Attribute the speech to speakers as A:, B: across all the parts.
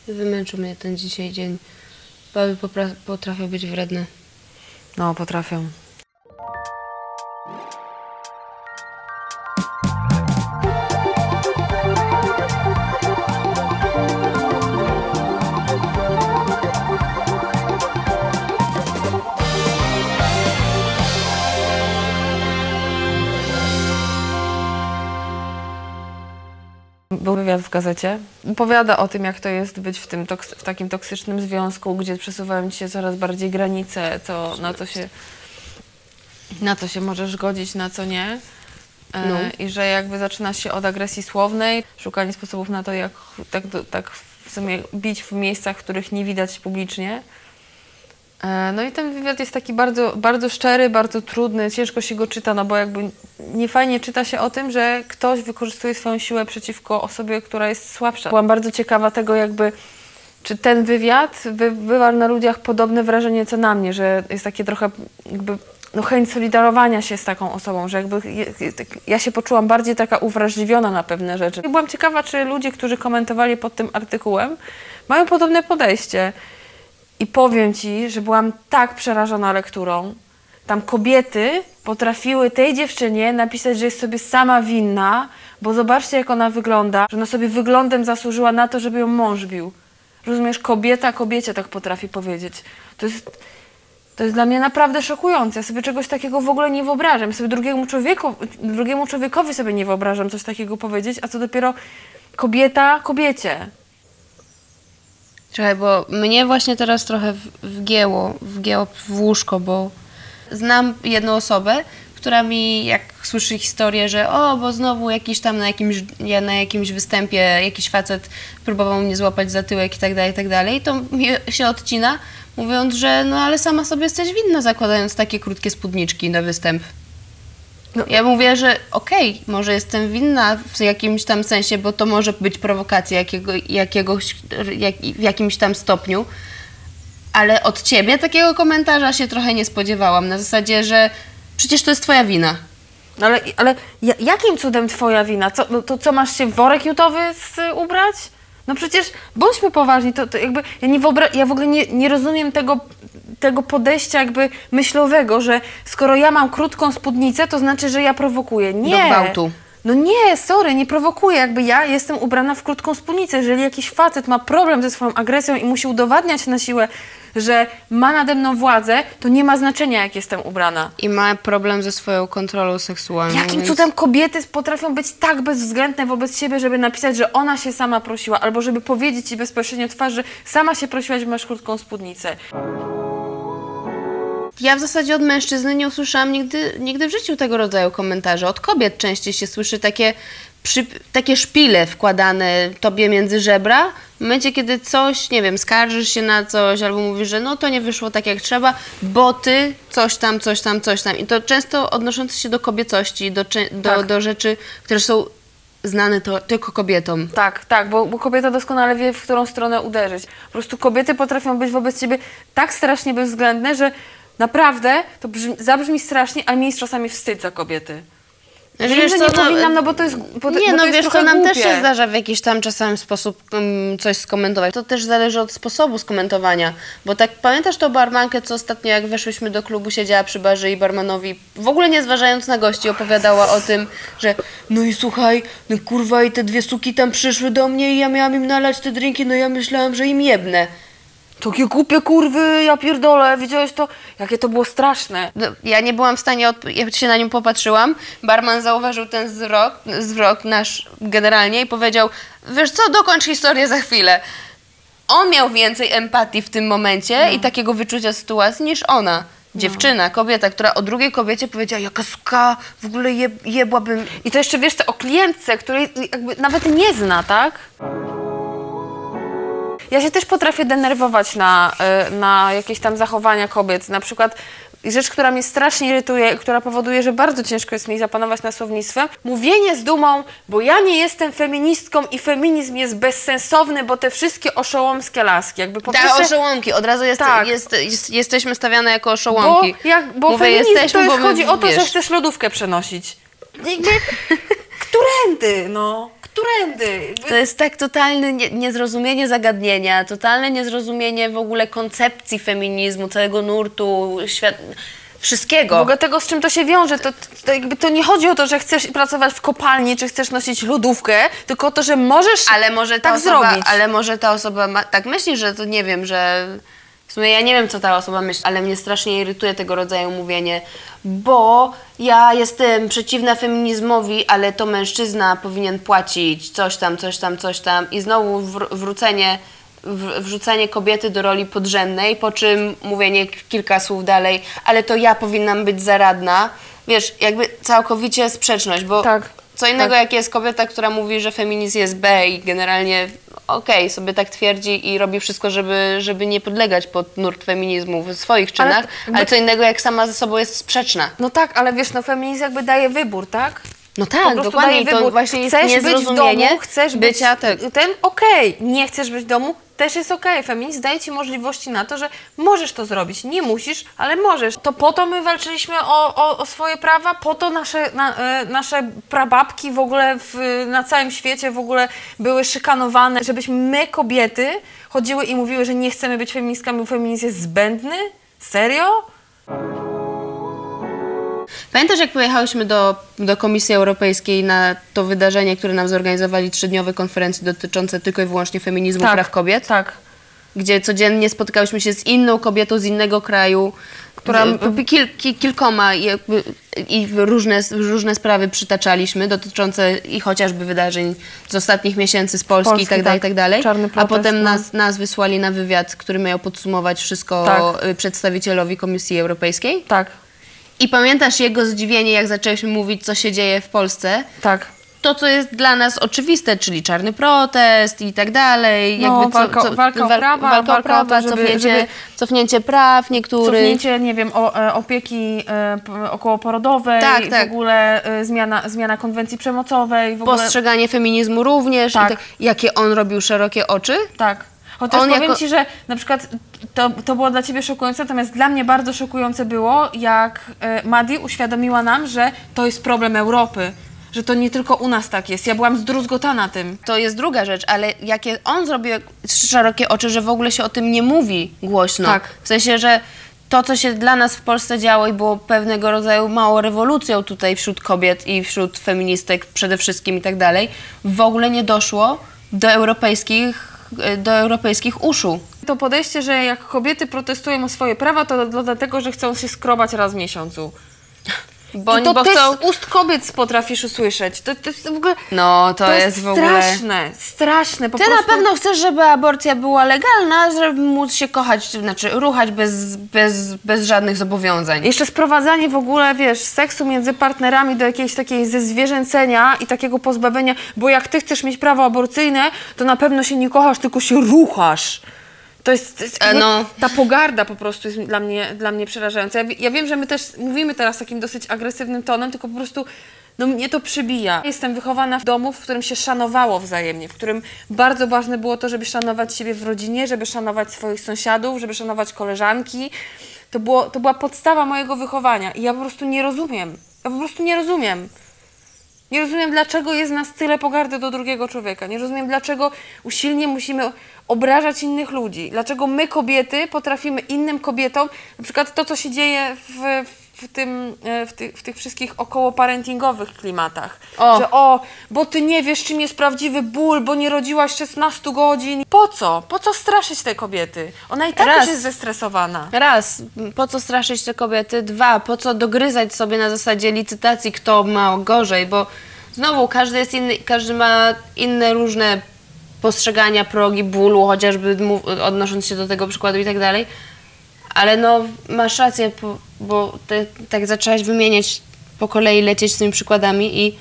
A: Wymęczył mnie ten dzisiaj dzień. Baby potrafią być wredne.
B: No, potrafią. Był wywiad w gazecie. Opowiada o tym, jak to jest być w takim toksycznym związku, gdzie przesuwają ci się coraz bardziej granice, na co się możesz godzić, na co nie.
A: No.
B: I że jakby zaczyna się od agresji słownej, szukanie sposobów na to, jak tak w sumie bić w miejscach, w których nie widać publicznie. No i ten wywiad jest taki bardzo, bardzo szczery, bardzo trudny, ciężko się go czyta, no bo jakby niefajnie czyta się o tym, że ktoś wykorzystuje swoją siłę przeciwko osobie, która jest słabsza. Byłam bardzo ciekawa tego jakby, czy ten wywiad wywarł na ludziach podobne wrażenie co na mnie, że jest takie trochę jakby no chęć solidarowania się z taką osobą, że jakby ja się poczułam bardziej taka uwrażliwiona na pewne rzeczy. I byłam ciekawa, czy ludzie, którzy komentowali pod tym artykułem, mają podobne podejście. I powiem ci, że byłam tak przerażona lekturą. Tam kobiety potrafiły tej dziewczynie napisać, że jest sobie sama winna, bo zobaczcie, jak ona wygląda, że ona sobie wyglądem zasłużyła na to, żeby ją mąż bił. Rozumiesz, kobieta kobiecie tak potrafi powiedzieć. To jest dla mnie naprawdę szokujące. Ja sobie czegoś takiego w ogóle nie wyobrażam. Ja sobie drugiemu człowiekowi sobie nie wyobrażam coś takiego powiedzieć, a co dopiero kobieta kobiecie.
A: Czekaj, bo mnie właśnie teraz trochę wgięło w łóżko, bo znam jedną osobę, która mi, jak słyszy historię, że bo znowu na jakimś występie jakiś facet próbował mnie złapać za tyłek i tak dalej, to mi się odcina, mówiąc, że no ale sama sobie jesteś winna, zakładając takie krótkie spódniczki na występ. No. Ja mówię, że okej, może jestem winna w jakimś tam sensie, bo to może być prowokacja w jakimś tam stopniu, ale od ciebie takiego komentarza się trochę nie spodziewałam, na zasadzie, że przecież to jest twoja wina.
B: No ale jakim cudem twoja wina? Co masz się w worek jutowy ubrać? No przecież bądźmy poważni, to jakby ja w ogóle nie rozumiem tego podejścia jakby myślowego, że skoro ja mam krótką spódnicę, to znaczy, że ja prowokuję. Nie.
A: Do gwałtu.
B: No nie, sorry, nie prowokuję. Jakby ja jestem ubrana w krótką spódnicę. Jeżeli jakiś facet ma problem ze swoją agresją i musi udowadniać na siłę, że ma nade mną władzę, to nie ma znaczenia, jak jestem ubrana.
A: I ma problem ze swoją kontrolą seksualną.
B: Jakim cudem kobiety potrafią być tak bezwzględne wobec siebie, żeby napisać, że ona się sama prosiła, albo żeby powiedzieć ci bezpośrednio w twarz, że sama się prosiłaś, że masz krótką spódnicę.
A: Ja w zasadzie od mężczyzny nie usłyszałam nigdy w życiu tego rodzaju komentarzy. Od kobiet częściej się słyszy takie szpile wkładane tobie między żebra. W momencie, kiedy coś, nie wiem, skarżysz się na coś albo mówisz, że no to nie wyszło tak jak trzeba, bo ty coś tam. I to często odnoszące się do kobiecości, do rzeczy, które są znane tylko kobietom.
B: Tak, bo kobieta doskonale wie, w którą stronę uderzyć. Po prostu kobiety potrafią być wobec ciebie tak strasznie bezwzględne, że naprawdę to zabrzmi strasznie, a mi jest czasami wstyd za kobiety.
A: Wiesz,
B: nie powinnam, no bo to jest
A: wiesz,
B: trochę
A: to nam
B: głupie.
A: też się zdarza w jakiś tam czasem sposób coś skomentować. To też zależy od sposobu skomentowania, bo tak pamiętasz tą barmankę, co ostatnio jak weszłyśmy do klubu, siedziała przy barze i barmanowi, w ogóle nie zważając na gości, opowiadała o tym, że no i słuchaj, no kurwa i te dwie suki tam przyszły do mnie i ja miałam im nalać te drinki, no ja myślałam, że im jebnę.
B: Takie głupie kurwy, ja pierdolę, widziałeś to? Jakie to było straszne.
A: No, ja nie byłam w stanie, jak się na nią popatrzyłam, barman zauważył ten zwrot nasz generalnie i powiedział, wiesz co, dokończ historię za chwilę. On miał więcej empatii w tym momencie i takiego wyczucia sytuacji niż ona. Dziewczyna, kobieta, która o drugiej kobiecie powiedziała, jaka suka, w ogóle jebłabym.
B: I to jeszcze wiesz, o klientce, której jakby nawet nie zna, tak? Ja się też potrafię denerwować na jakieś tam zachowania kobiet. Na przykład rzecz, która mnie strasznie irytuje, która powoduje, że bardzo ciężko jest mi zapanować nad słownictwem. Mówienie z dumą, bo ja nie jestem feministką i feminizm jest bezsensowny, bo te wszystkie oszołomskie laski. Jakby po
A: Tak,
B: pierwsze,
A: oszołomki. Od razu jesteśmy stawiane jako oszołomki.
B: Bo
A: Mówię,
B: feminizm to jest, chodzi o to,
A: wiesz.
B: że chcesz lodówkę przenosić. Jakby, którędy, no? którędy?
A: To jest tak totalne niezrozumienie zagadnienia, totalne niezrozumienie w ogóle koncepcji feminizmu, całego nurtu, wszystkiego.
B: W ogóle tego, z czym to się wiąże, to nie chodzi o to, że chcesz pracować w kopalni, czy chcesz nosić lodówkę, tylko o to, że możesz zrobić.
A: Ale może ta osoba tak myśli, że to nie wiem, że... W sumie ja nie wiem, co ta osoba myśli, ale mnie strasznie irytuje tego rodzaju mówienie, bo ja jestem przeciwna feminizmowi, ale to mężczyzna powinien płacić coś tam, coś tam, coś tam i znowu wrzucenie kobiety do roli podrzędnej, po czym mówienie kilka słów dalej, ale to ja powinnam być zaradna. Wiesz, jakby całkowicie sprzeczność, bo co innego jak jest kobieta, która mówi, że feminizm jest B i generalnie sobie tak twierdzi i robi wszystko, żeby nie podlegać pod nurt feminizmu w swoich czynach, ale co innego jak sama ze sobą jest sprzeczna.
B: No tak, ale wiesz, feminizm jakby daje wybór, tak?
A: No tak, dokładnie, to właśnie jest niezrozumienie
B: chcesz
A: bycia
B: nie chcesz być w domu, też jest okej. Feminizm daje ci możliwości na to, że możesz to zrobić. Nie musisz, ale możesz. To po to my walczyliśmy o swoje prawa, po to nasze prababki w ogóle na całym świecie w ogóle były szykanowane, żebyśmy my, kobiety, chodziły i mówiły, że nie chcemy być feministkami, bo feminizm jest zbędny? Serio?
A: Pamiętasz, jak pojechałyśmy do Komisji Europejskiej na to wydarzenie, które nam zorganizowali 3-dniowe konferencje dotyczące tylko i wyłącznie feminizmu praw kobiet?
B: Tak.
A: Gdzie codziennie spotykałyśmy się z inną kobietą z innego kraju, która kilkoma i różne sprawy przytaczaliśmy dotyczące i chociażby wydarzeń z ostatnich miesięcy z Polski i tak dalej.
B: Czarny protest,
A: a potem nas wysłali na wywiad, który miał podsumować wszystko przedstawicielowi Komisji Europejskiej.
B: Tak.
A: I pamiętasz jego zdziwienie, jak zaczęliśmy mówić, co się dzieje w Polsce?
B: Tak.
A: To, co jest dla nas oczywiste, czyli czarny protest i tak dalej.
B: No, walka o prawa,
A: cofnięcie praw niektórych.
B: Cofnięcie, nie wiem, opieki okołoporodowej, w ogóle zmiana konwencji przemocowej. W ogóle...
A: Postrzeganie feminizmu również.
B: Tak.
A: Jakie on robił szerokie oczy.
B: Tak. Chociaż powiem ci, że na przykład to było dla ciebie szokujące, natomiast dla mnie bardzo szokujące było, jak Madi uświadomiła nam, że to jest problem Europy. Że to nie tylko u nas tak jest. Ja byłam zdruzgotana tym.
A: To jest druga rzecz, ale jakie on zrobił szerokie oczy, że w ogóle się o tym nie mówi głośno.
B: Tak.
A: W sensie, że to, co się dla nas w Polsce działo i było pewnego rodzaju małą rewolucją tutaj wśród kobiet i wśród feministek przede wszystkim i tak dalej, w ogóle nie doszło do europejskich uszu.
B: To podejście, że jak kobiety protestują o swoje prawa, to dlatego, że chcą się skrobać raz w miesiącu. Bo też z ust kobiet potrafisz usłyszeć. To jest w ogóle...
A: No, to jest w ogóle...
B: straszne.
A: Ty na pewno chcesz, żeby aborcja była legalna, żeby móc się kochać, ruchać bez żadnych zobowiązań.
B: Jeszcze sprowadzanie w ogóle, wiesz, seksu między partnerami do jakiejś takiej zezwierzęcenia i takiego pozbawienia, bo jak ty chcesz mieć prawo aborcyjne, to na pewno się nie kochasz, tylko się ruchasz. To jest ta pogarda po prostu jest dla mnie przerażająca. Ja wiem, że my też mówimy teraz takim dosyć agresywnym tonem, tylko po prostu mnie to przybija. Jestem wychowana w domu, w którym się szanowało wzajemnie, w którym bardzo ważne było to, żeby szanować siebie w rodzinie, żeby szanować swoich sąsiadów, żeby szanować koleżanki. To była podstawa mojego wychowania i ja po prostu nie rozumiem. Nie rozumiem, dlaczego jest nas tyle pogardy do drugiego człowieka. Nie rozumiem, dlaczego usilnie musimy obrażać innych ludzi. Dlaczego my, kobiety, potrafimy innym kobietom, na przykład to, co się dzieje w tych wszystkich okołoparentingowych klimatach. Że bo ty nie wiesz, czym jest prawdziwy ból, bo nie rodziłaś 16 godzin. Po co? Po co straszyć te kobiety? Ona i tak już jest zestresowana.
A: Raz, po co straszyć te kobiety? 2, po co dogryzać sobie na zasadzie licytacji, kto ma gorzej, bo znowu każdy jest inny, każdy ma inne różne postrzegania, progi bólu, chociażby odnosząc się do tego przykładu i tak dalej. Ale masz rację, bo ty tak zaczęłaś wymieniać po kolei, lecieć z tymi przykładami i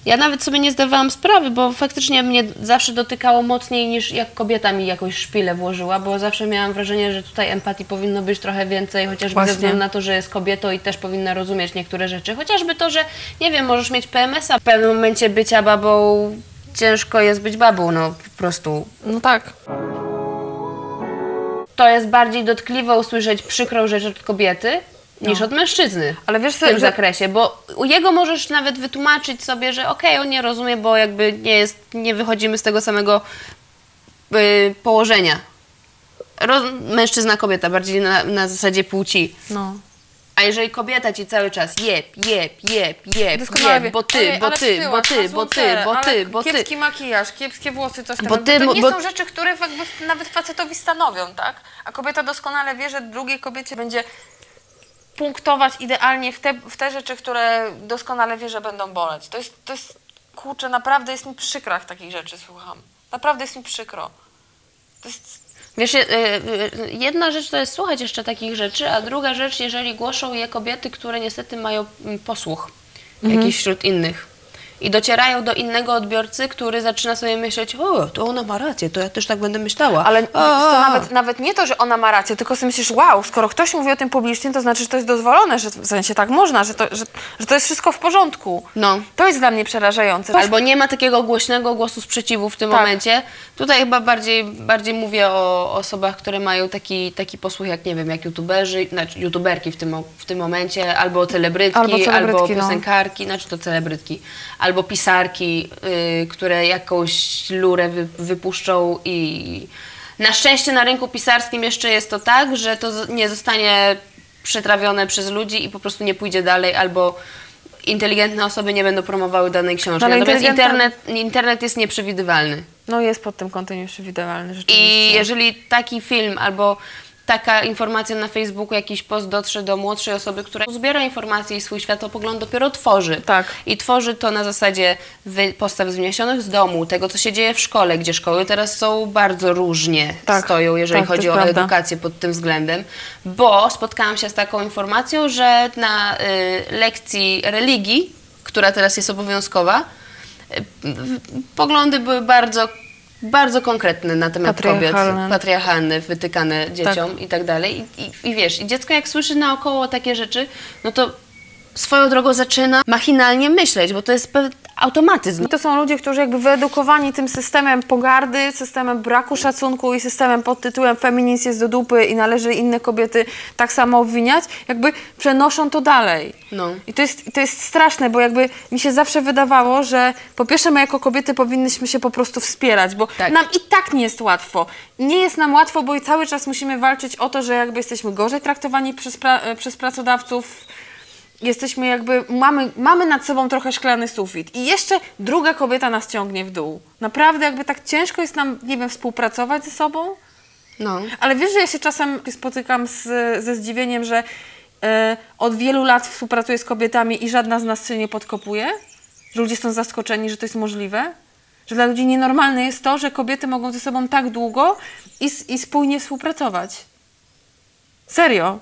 A: ja nawet sobie nie zdawałam sprawy, bo faktycznie mnie zawsze dotykało mocniej niż jak kobieta mi jakąś szpilę włożyła, bo zawsze miałam wrażenie, że tutaj empatii powinno być trochę więcej, chociażby ze względu na to, że jest kobietą i też powinna rozumieć niektóre rzeczy. Chociażby to, że nie wiem, możesz mieć PMS-a, w pewnym momencie bycia babą ciężko jest być babą, po prostu.
B: No tak.
A: To jest bardziej dotkliwe usłyszeć przykrą rzecz od kobiety, niż od mężczyzny.
B: Ale wiesz,
A: w tym zakresie, bo u jego możesz nawet wytłumaczyć sobie, że okej, on nie rozumie, bo jakby nie wychodzimy z tego samego położenia. Mężczyzna, kobieta, bardziej na zasadzie płci.
B: No.
A: A jeżeli kobieta ci cały czas jeb, bo ty.
B: Kiepski makijaż, kiepskie włosy, coś tam. To nie są rzeczy, które jakby nawet facetowi stanowią, tak? A kobieta doskonale wie, że drugiej kobiecie będzie punktować idealnie w te rzeczy, które doskonale wie, że będą boleć. To jest, kurczę, naprawdę jest mi przykro, jak takich rzeczy słucham. Naprawdę jest mi przykro. To jest...
A: Wiesz, jedna rzecz to jest słuchać jeszcze takich rzeczy, a druga rzecz, jeżeli głoszą je kobiety, które niestety mają posłuch jakiś wśród innych i docierają do innego odbiorcy, który zaczyna sobie myśleć, o, to ona ma rację, to ja też tak będę myślała.
B: Ale to nawet nie to, że ona ma rację, tylko sobie myślisz, wow, skoro ktoś mówi o tym publicznie, to znaczy, że to jest dozwolone, że w sensie tak można, że to jest wszystko w porządku.
A: No.
B: To jest dla mnie przerażające.
A: Albo nie ma takiego głośnego głosu sprzeciwu w tym momencie. Tutaj chyba bardziej mówię o osobach, które mają taki posłuch jak, nie wiem, jak youtuberzy, znaczy youtuberki w tym momencie, albo celebrytki, albo piosenkarki, znaczy to celebrytki, albo pisarki, które jakąś lurę wypuszczą i na szczęście na rynku pisarskim jeszcze jest to tak, że to nie zostanie przetrawione przez ludzi i po prostu nie pójdzie dalej, albo inteligentne osoby nie będą promowały danej książki. Natomiast internet jest nieprzewidywalny.
B: No jest pod tym kątem nieprzewidywalny, rzeczywiście.
A: I jeżeli taki film albo taka informacja na Facebooku, jakiś post dotrze do młodszej osoby, która zbiera informacje i swój światopogląd dopiero tworzy.
B: Tak.
A: I tworzy to na zasadzie postaw wyniesionych z domu, tego, co się dzieje w szkole, gdzie szkoły teraz są bardzo różnie stoją, jeżeli chodzi o edukację pod tym względem. Bo spotkałam się z taką informacją, że na lekcji religii, która teraz jest obowiązkowa, poglądy były bardzo konkretne na temat kobiet, patriarchalne, wytykane dzieciom i tak dalej. I wiesz, i dziecko jak słyszy naokoło takie rzeczy, no to swoją drogą zaczyna machinalnie myśleć, bo to jest automatyzm.
B: I to są ludzie, którzy jakby wyedukowani tym systemem pogardy, systemem braku szacunku i systemem pod tytułem feminizm jest do dupy i należy inne kobiety tak samo obwiniać, jakby przenoszą to dalej.
A: No.
B: I to jest straszne, bo jakby mi się zawsze wydawało, że po pierwsze my jako kobiety powinnyśmy się po prostu wspierać, bo nam i tak nie jest łatwo. Nie jest nam łatwo, bo i cały czas musimy walczyć o to, że jakby jesteśmy gorzej traktowani przez pracodawców. Jesteśmy jakby, mamy nad sobą trochę szklany sufit i jeszcze druga kobieta nas ciągnie w dół. Naprawdę jakby tak ciężko jest nam, nie wiem, współpracować ze sobą.
A: No.
B: Ale wiesz, że ja się czasem spotykam ze zdziwieniem, że od wielu lat współpracuję z kobietami i żadna z nas się nie podkopuje? Że ludzie są zaskoczeni, że to jest możliwe? Że dla ludzi nienormalne jest to, że kobiety mogą ze sobą tak długo i spójnie współpracować. Serio.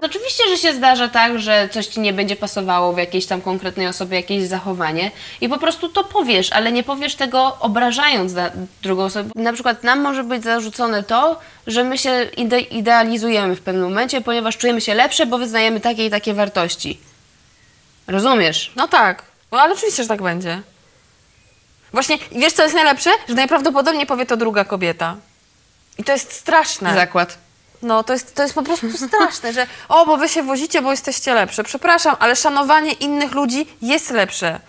A: Oczywiście, że się zdarza tak, że coś ci nie będzie pasowało w jakiejś tam konkretnej osobie, jakieś zachowanie i po prostu to powiesz, ale nie powiesz tego obrażając drugą osobę. Na przykład nam może być zarzucone to, że my się idealizujemy w pewnym momencie, ponieważ czujemy się lepsze, bo wyznajemy takie i takie wartości. Rozumiesz?
B: No tak, no, ale oczywiście, że tak będzie. Właśnie, wiesz co jest najlepsze? Że najprawdopodobniej powie to druga kobieta. I to jest straszne.
A: Zakład.
B: No, to jest po prostu straszne, że bo wy się wozicie, bo jesteście lepsze. Przepraszam, ale szanowanie innych ludzi jest lepsze.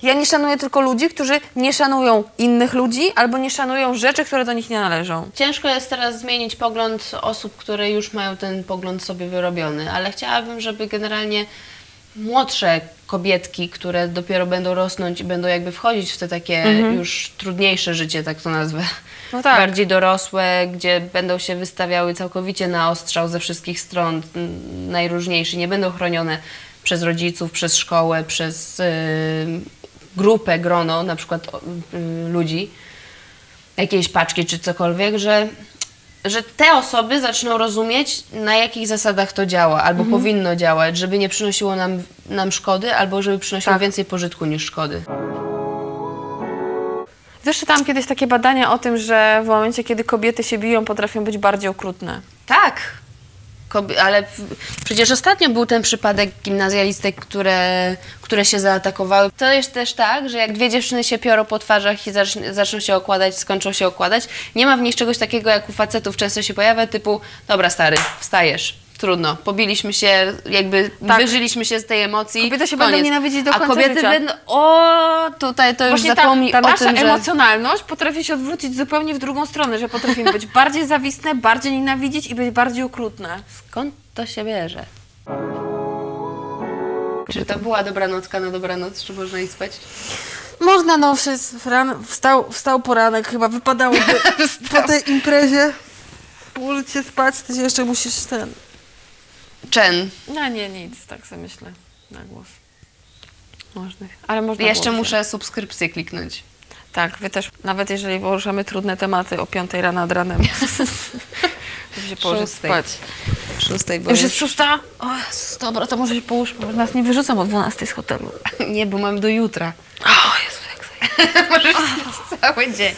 B: Ja nie szanuję tylko ludzi, którzy nie szanują innych ludzi albo nie szanują rzeczy, które do nich nie należą.
A: Ciężko jest teraz zmienić pogląd osób, które już mają ten pogląd sobie wyrobiony, ale chciałabym, żeby generalnie młodsze kobietki, które dopiero będą rosnąć i będą jakby wchodzić w te takie już trudniejsze życie, tak to nazwę,
B: no tak.
A: Bardziej dorosłe, gdzie będą się wystawiały całkowicie na ostrzał ze wszystkich stron, najróżniejszych, nie będą chronione przez rodziców, przez szkołę, przez grupę, grono, na przykład ludzi, jakiejś paczki czy cokolwiek, że te osoby zaczną rozumieć, na jakich zasadach to działa, albo powinno działać, żeby nie przynosiło nam szkody, albo żeby przynosiło więcej pożytku niż szkody.
B: Wiesz, czytałam kiedyś takie badania o tym, że w momencie, kiedy kobiety się biją, potrafią być bardziej okrutne.
A: Tak. Ale przecież ostatnio był ten przypadek gimnazjalistek, które się zaatakowały. To jest też tak, że jak dwie dziewczyny się piorą po twarzach i zaczną się okładać, skończą się okładać, nie ma w nich czegoś takiego, jak u facetów często się pojawia, typu dobra stary, wstajesz. Trudno. Pobiliśmy się, jakby wyżyliśmy się z tej emocji.
B: Kobiety się będą nienawidzić do końca
A: A kobiety
B: życia.
A: będą, tutaj to już
B: Właśnie
A: zapomnij
B: ta
A: o
B: nasza
A: tym, że...
B: emocjonalność potrafi się odwrócić zupełnie w drugą stronę, że potrafimy być bardziej zawistne, bardziej nienawidzić i być bardziej okrutne.
A: Skąd to się bierze? Czy to była dobranocka na dobranoc, czy można iść spać?
B: Można, no, wstał poranek, chyba wypadałoby po tej imprezie ułożyć się spać, ty się jeszcze musisz No nie, nic, tak sobie myślę na głos. Można, ale można
A: Jeszcze
B: było
A: muszę subskrypcję kliknąć.
B: Tak, wy też, nawet jeżeli poruszamy trudne tematy o 5 rano nad ranem, żeby się położyć spać.
A: 6, bo
B: Już jest 6? O Jezus, dobra, to może się połóżmy, może nas nie wyrzucą o 12 z hotelu.
A: Nie, bo mam do jutra.
B: O Jezu, jak zajęte.
A: Możesz spać cały dzień.